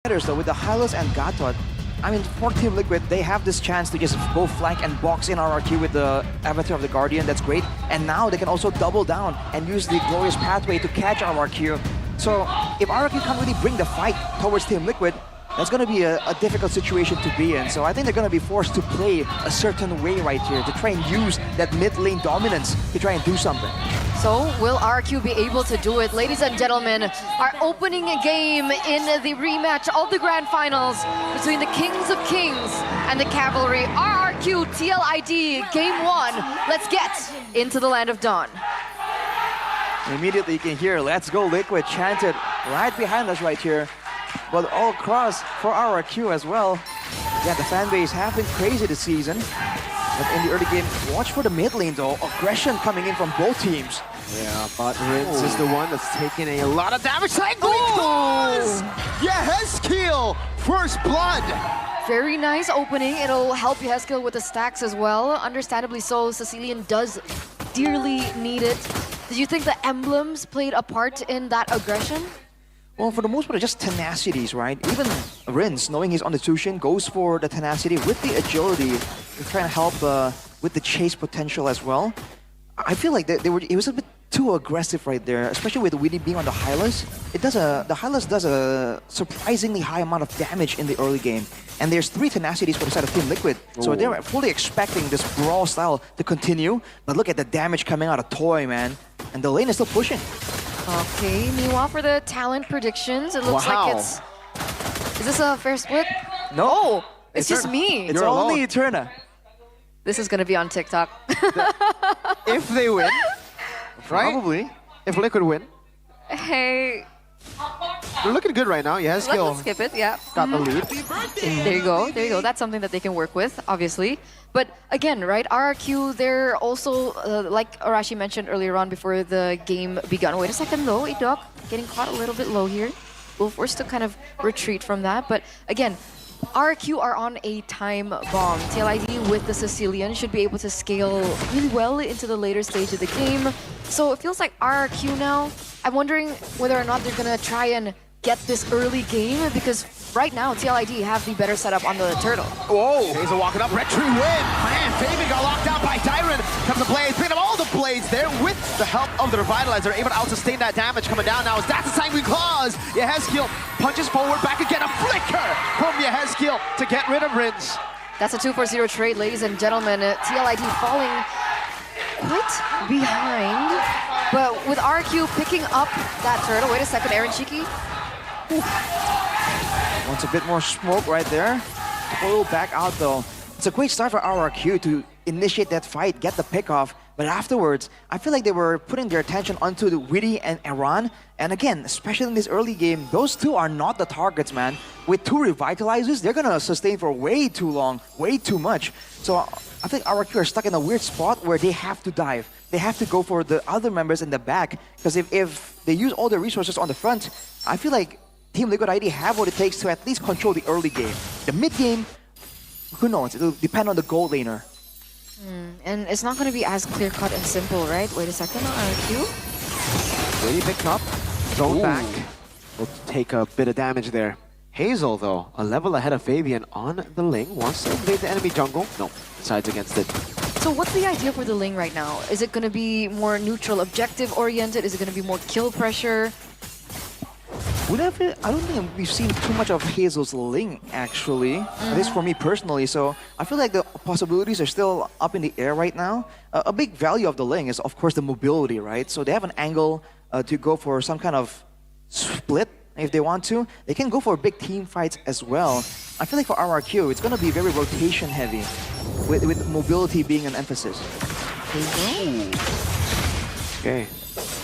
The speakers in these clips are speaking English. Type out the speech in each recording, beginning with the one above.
Though with the Hylos and Gatot, I mean, for Team Liquid, they have this chance to just go flank and box in RRQ with the Avatar of the Guardian. That's great. And now they can also double down and use the Glorious Pathway to catch RRQ. So if RRQ can't really bring the fight towards Team Liquid, that's going to be a difficult situation to be in. So I think they're going to be forced to play a certain way right here to try and use that mid lane dominance to try and do something. So will RRQ be able to do it? Ladies and gentlemen, our opening game in the rematch of the Grand Finals between the Kings of Kings and the Cavalry. RRQ TLID Game 1. Let's get into the Land of Dawn. Immediately you can hear "Let's go Liquid" chanted right behind us right here. But all across for RRQ as well. Yeah, the fan base have been crazy this season. But in the early game, watch for the mid lane though. Aggression coming in from both teams. Yeah, but Ritz is the one that's taking a lot of damage. Yeah, Hezkiel, first blood. Very nice opening. It'll help Hezkiel with the stacks as well. Understandably so, Sicilian does dearly need it. Did you think the emblems played a part in that aggression? Well, for the most part, it's just tenacities, right? Even Rins, knowing he's on the Tushin, goes for the tenacity with the agility to try and help with the chase potential as well. I feel like it was a bit too aggressive right there, especially with Weedy being on the Hylos. The Hylos does a surprisingly high amount of damage in the early game. And there's 3 tenacities for the side of Team Liquid. So they're fully expecting this brawl style to continue. But look at the damage coming out of Toy, man. And the lane is still pushing. Okay, meanwhile for the talent predictions, it looks like it's... Is this a fair split? No. Oh, it's just me. It's only Eterna. This is gonna be on TikTok. If they win, right? Probably. If Liquid win. Hey. They're looking good right now. Yeah, Hezkiel Let's skip it, yeah. got the lead. There you go, there you go. That's something that they can work with, obviously. But again, right, RRQ, they're also, like Arashi mentioned earlier on before the game begun. Wait a second though, IDOK getting caught a little bit low here. We're forced to kind of retreat from that. But again, RRQ are on a time bomb. TLID with the Sicilian should be able to scale really well into the later stage of the game. So it feels like RRQ now, I'm wondering whether or not they're gonna try and get this early game, because right now TLID have the better setup on the turtle. Whoa! Hazel walking up, Red Tree win! Man, Fabian got locked down by Tyron. Comes the blades, picking up all the blades there with the help of the Revitalizer. Able to out-sustain that damage coming down now. That's a Sanguine Claws! Yehezkiel punches forward, back again, a flicker from Yehezkiel to get rid of Rins. That's a 2-4-0 trade, ladies and gentlemen. TLID falling quite behind, but with RQ picking up that turtle. Wait a second, Aaron Shiki. Wants a bit more smoke right there. Pull back out though. It's a great start for RRQ to initiate that fight, get the pick off. But afterwards, I feel like they were putting their attention onto the Witty and Iran. And again, especially in this early game, those two are not the targets, man. With 2 Revitalizers, they're gonna sustain for way too long, way too much. So I think RRQ are stuck in a weird spot where they have to dive. They have to go for the other members in the back. Because if they use all their resources on the front, I feel like Team Liquid ID have what it takes to at least control the early game. The mid game, who knows? It'll depend on the gold laner. And it's not going to be as clear-cut and simple, right? Wait a second, RQ. Really picked up, thrown back. Will take a bit of damage there. Hazel, though, a level ahead of Fabian on the Ling. Wants to invade the enemy jungle. No, decides against it. So what's the idea for the Ling right now? Is it going to be more neutral objective-oriented? Is it going to be more kill pressure? I don't think we've seen too much of Hazel's Ling, actually. At least for me personally. So I feel like the possibilities are still up in the air right now. A big value of the Ling is, of course, the mobility, right? So they have an angle to go for some kind of split if they want to. They can go for big team fights as well. I feel like for RRQ, it's going to be very rotation heavy, with mobility being an emphasis. Okay.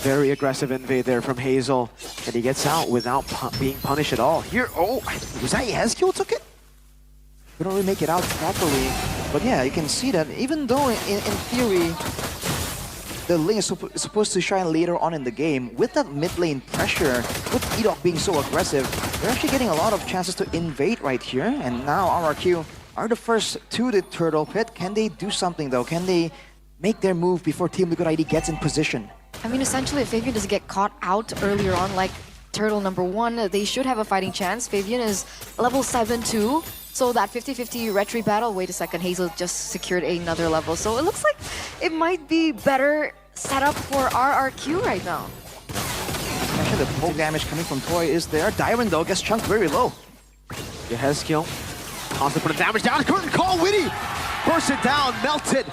Very aggressive invade there from Hazel, and he gets out without being punished at all. Here, was that Yehezkiel took it? We don't really make it out properly, but yeah, you can see that even though in theory the Ling is supposed to shine later on in the game, with that mid lane pressure, with IDOK being so aggressive, they're actually getting a lot of chances to invade right here. And now RRQ are the first to the turtle pit. Can they do something though? Can they make their move before Team Liquid ID gets in position? I mean, essentially, if Fabian doesn't get caught out earlier on, like Turtle number 1, they should have a fighting chance. Fabian is level 7 too. So that 50-50 retry battle, wait a second, Hazel just secured another level. So it looks like it might be better set up for RRQ right now. Actually, the poke damage coming from Toy is there. Dyron though gets chunked very low. The Hezkiel constantly putting damage down. Curtain call, Witty bursts it down, melted.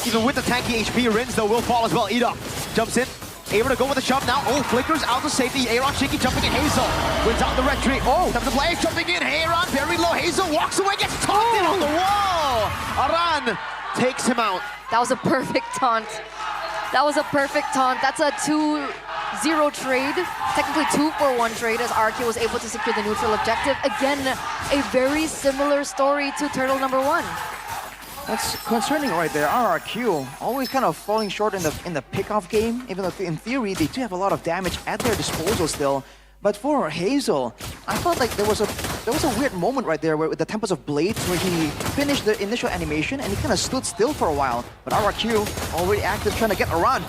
Even with the tanky HP, Rins though will fall as well. IDOK jumps in, able to go with the shove now. Oh, flickers out to safety. Aaron Shiki jumping in. Hazel wins out the retreat. Oh, comes the Blaze jumping in. Aaron very low. Hazel walks away, gets taunted on the wall. Aran takes him out. That was a perfect taunt. That was a perfect taunt. That's a 2-0 trade. Technically 2-for-1 trade as RRQ was able to secure the neutral objective. Again, a very similar story to Turtle number 1. That's concerning right there. RRQ always kind of falling short in the pickoff game, even though in theory they do have a lot of damage at their disposal still. But for Hazel, I felt like there was a weird moment right there where with the Tempest of Blades where he finished the initial animation and he kind of stood still for a while. But RRQ already active trying to get around.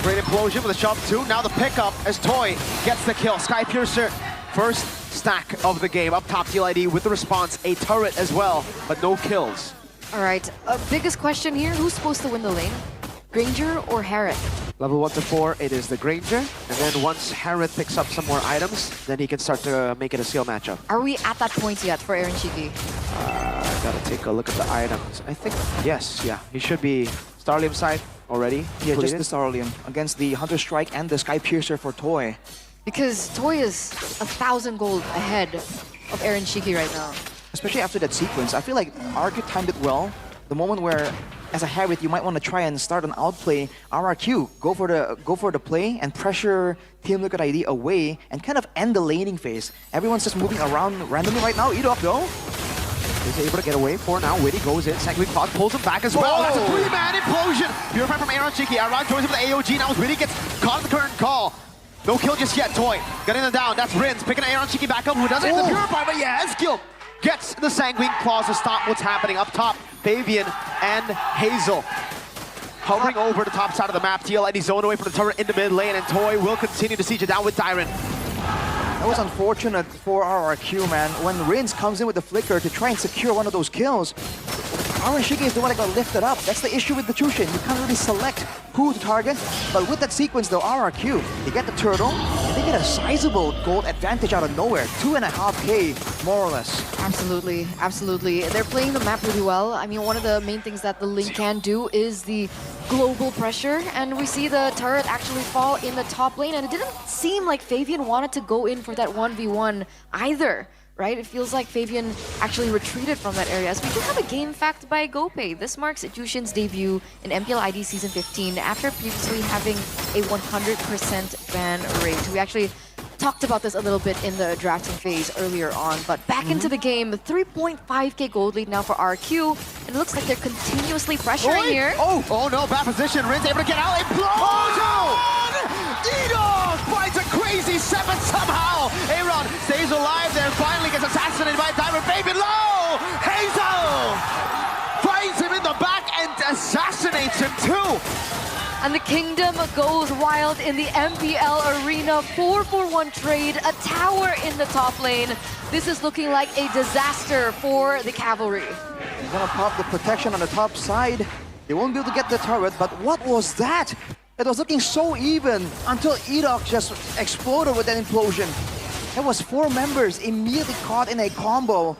Great implosion with a shove too. Now the pickup as Toy gets the kill. Sky Piercer, first stack of the game. Up top, TLID with the response. A turret as well, but no kills. All right, biggest question here, who's supposed to win the lane? Granger or Harrod? Level 1 to 4, it is the Granger. And then once Harrod picks up some more items, then he can start to make it a skill matchup. Are we at that point yet for Aaron Shiki? Gotta take a look at the items. I think, yes, yeah. He should be Starlium side already. Yeah, just the Starlium against the Hunter Strike and the Sky Piercer for Toy. Because Toy is 1,000 gold ahead of Aaron Shiki right now. Especially after that sequence, I feel like RRQ timed it well. The moment where, as a Harriet, you might want to try and start an outplay. RRQ, go for the play and pressure Team Liquid ID away and kind of end the laning phase. Everyone's just moving around randomly right now. IDOK though. He's able to get away for now. Witty goes in. Sanguine Claw pulls him back as well. Whoa. That's a 3-man implosion. Purified from Aaron Shiki. Aran joins him with the AOG. Now as Witty gets caught in the current call. No kill just yet, Toy. Getting them down. That's Rins. Picking Aaron Shiki back up, who doesn't hit the Purify, but yeah, has killed. Gets the Sanguine Claws to stop what's happening up top. Fabian and Hazel hovering over the top side of the map. TLID zone away from the turret in the mid lane, and Toy will continue to siege it down with Dyron. That was unfortunate for RRQ, man. When Rins comes in with the flicker to try and secure one of those kills, Aaron Shiki is the one that got lifted up. That's the issue with the Chushin. You can't really select who to target. But with that sequence though, RRQ, they get the turtle, and they get a sizable gold advantage out of nowhere. 2.5k, more or less. Absolutely, absolutely. They're playing the map really well. I mean, one of the main things that the lane can do is the global pressure, and we see the turret actually fall in the top lane, and it didn't seem like Fabian wanted to go in for that 1v1 either. Right? It feels like Fabian actually retreated from that area. As we do have a game fact by GoPay. This marks Jushin's debut in MPL ID Season 15 after previously having a 100% ban rate. We actually talked about this a little bit in the drafting phase earlier on, but back into the game, 3.5k gold lead now for RQ, and it looks like they're continuously pressuring here. Oh no, bad position. Rins able to get out. IDOK finds a crazy 7 somehow. Aaron stays alive there, finally gets assassinated by Diamond. Fabian low! Hazel finds him in the back and assassinates him too. And the Kingdom goes wild in the MPL arena. 4-for-1 trade, a tower in the top lane. This is looking like a disaster for the Cavalry. He's gonna pop the protection on the top side. They won't be able to get the turret, but what was that? It was looking so even until IDOK just exploded with that implosion. There was 4 members immediately caught in a combo,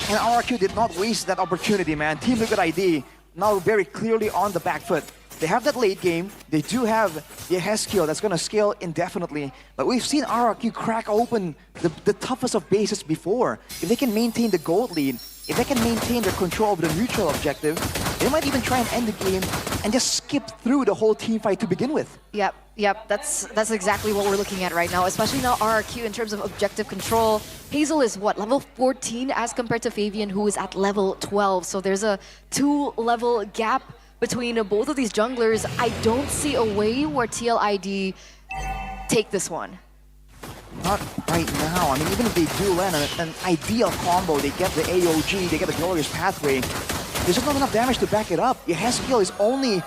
and RRQ did not waste that opportunity, man. Team Liquid ID now very clearly on the back foot. They have that late game. They do have the Hezkiel that's going to scale indefinitely. But we've seen RRQ crack open the toughest of bases before. If they can maintain the gold lead, if they can maintain their control of the neutral objective, they might even try and end the game and just skip through the whole team fight to begin with. Yep, that's exactly what we're looking at right now, especially now RRQ in terms of objective control. Hazel is what, level 14 as compared to Fabian, who is at level 12. So there's a 2-level gap between both of these junglers. I don't see a way where TLID take this one. Not right now. I mean, even if they do land an ideal combo, they get the AOG, they get the Glorious Pathway, there's just not enough damage to back it up. Your Hezkiel is only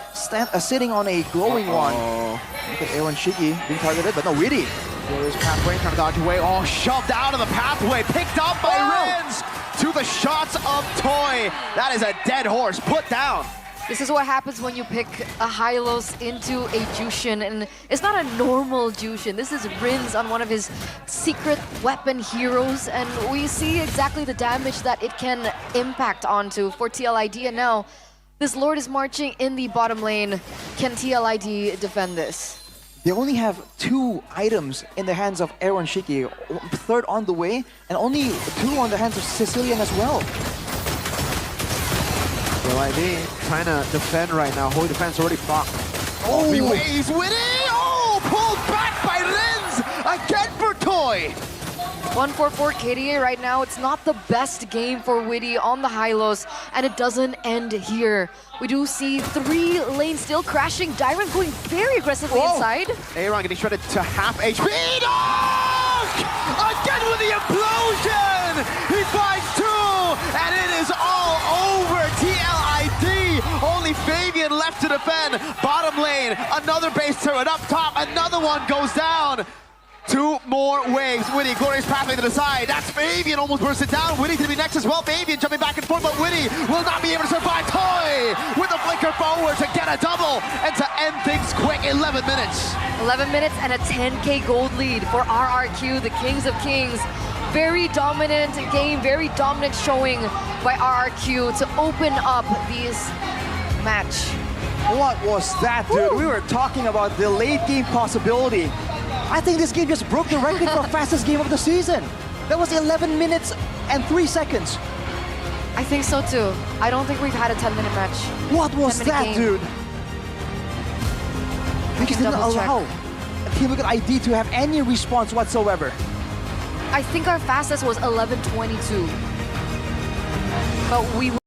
sitting on a glowing one. Look at Aaron Shiki being targeted, but no, Witty Glorious pathway, trying to dodge away. Oh, shoved out of the pathway, picked up by Rins to the shots of Toy. That is a dead horse, put down. This is what happens when you pick a Hylos into a Jushin, and it's not a normal Jushin. This is Rins on one of his secret weapon heroes, and we see exactly the damage that it can impact onto for TLID, and now this Lord is marching in the bottom lane. Can TLID defend this? They only have 2 items in the hands of Aaron Shiki, 3rd on the way, and only 2 on the hands of Sicilian as well. TLID trying to defend right now. Holy defense already proc. Oh, He's winning! Oh, pulled back by Rins! Again for Toy! 144 KDA right now. It's not the best game for Witty on the Hylos, and it doesn't end here. We do see 3 lanes still crashing. Dyron going very aggressively inside. Aaron getting shredded to half HP. IDOK! Again with the implosion! He finds 2, and it is all over. TLID! Only Fabian left to defend. Bottom lane, another base turret up top. Another one goes down. 2 more waves. Witty, glorious pathway to the side. That's Fabian almost burst it down. Witty to be next as well. Fabian jumping back and forth, but Witty will not be able to survive. Toy with a flicker forward to get a double and to end things quick. 11 minutes. 11 minutes and a 10K gold lead for RRQ, the Kings of Kings. Very dominant game, very dominant showing by RRQ to open up this match. What was that, dude? We were talking about the late game possibility. I think this game just broke the record for fastest game of the season. That was 11 minutes and 3 seconds. I think so too. I don't think we've had a 10-minute match. What was 10-minute that, game. dude? We just didn't double check. allow Team Liquid ID to have any response whatsoever. I think our fastest was 11:22. But we